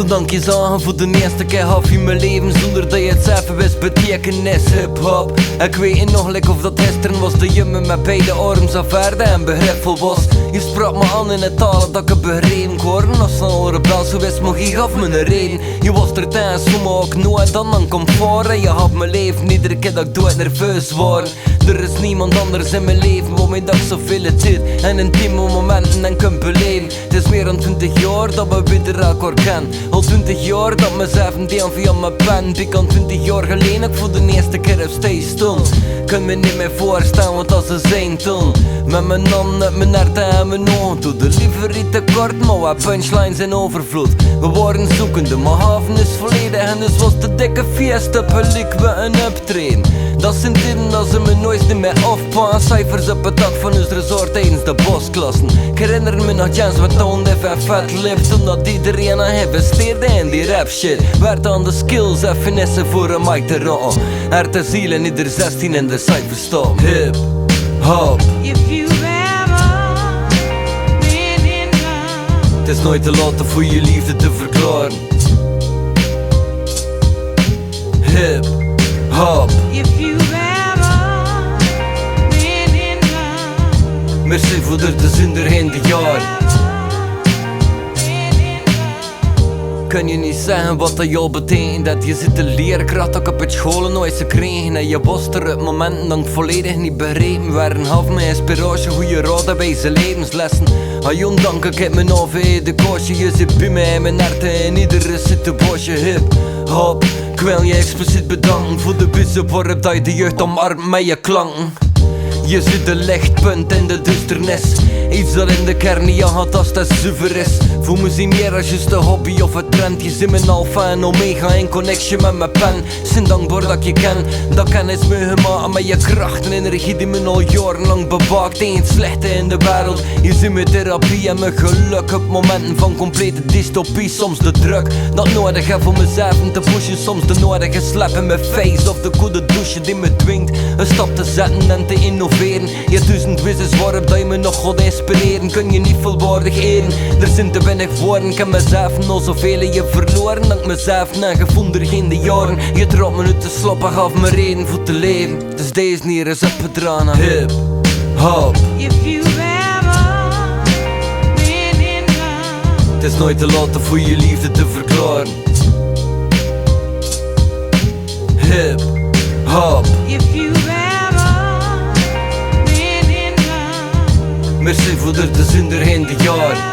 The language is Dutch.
Toen dank je zagen voor de eerste keer half in mijn leven, zonder dat je het zelf wist, betekenis hip-hop. Ik weet niet nog like of dat gisteren was, dat je me met beide arms afvaarde en begripvol was. Je sprak me aan in het taal dat ik begrepen geworden. Ossan al rebel, zo wist maar je gaf me een reden. Je was er tijdens, zo maar ook nooit dan comfort. En je had mijn leven, iedere keer dat ik dood nerveus word. Er is niemand anders in mijn leven waarmee dat ik zoveel tijd en intieme momenten en kan beleven. Het is meer dan 20 jaar dat we weer elkaar kennen. Al 20 jaar dat mezelf een deel via mijn pen. Die kan 20 jaar geleden ik voor de eerste keer op steeds stond. Kan me niet meer voorstellen wat als ze zijn toen. Met mijn handen, mijn herten en mijn ogen. Doe de liever niet te kort, maar wat punchlines in overvloed. We worden zoekende, maar haven is volledig. En dus was de dikke fiesta, publiek we een optreden. Dat zijn tijden dat ze me nooit niet meer afpaan. Cijfers op het dak van ons resort tijdens de bosklassen. Ik herinner me nog Jens wat toonde en vet lift. Toen dat iedereen aan investeerde in die rap shit. Werd aan de skills en finesse voor een mic te rotten. Er te zielen ieder 16 in de cijfers stop. Hip, hop. Het is nooit te laat voor je liefde te verklaren. Hip, hop. Merci voor de zin erheen de jaar. Kan je niet zeggen wat dat jou betekent? Dat je zit de leerkracht ook op het scholen nooit gekregen. En je was er op momenten dat ik volledig niet begrepen werden. Half mijn inspiratie, goede raden, wijze levenslessen. Ah jong dank, ik heb mijn OV, de koosje. Je zit bij mij in mijn herten en iedere zit een bosje. Hip, hop, ik wil je expliciet bedanken voor de wijze waarop dat je de jeugd omarmt met je klanken. Je ziet de lichtpunt in de duisternis. Iets dat in de kern niet had als dat zuiver is. Voel me zien meer als just een hobby of een trend. Je zit mijn alfa en omega in connection met mijn pen. Zijn dankbaar dat ik je ken. Dat kennis me gemaakt met je kracht en energie die me al jarenlang bewaakt tegen het slechte in de wereld. Je ziet mijn therapie en mijn geluk op momenten van complete dystopie. Soms de druk dat nodig heb om mezelf te pushen. Soms de nodige slap in mijn face of de goede douche die me dwingt een stap te zetten en te innoveren. Je duizend wisses waarop dat je me nog gaat inspireren. Kun je niet volwaardig eren. Er zijn te weinig woorden. Ik heb mezelf nog zoveel in je verloren. Dat ik mezelf na gevonden geen de jaren. Je dropt me uit te sloppen, gaf me reden voor te leven. Dus deze hier is opgedragen. Hip, hop. Het is nooit te laat voor je liefde te verklaren. Hip, hop. Merci voor de zin erheen de jaar.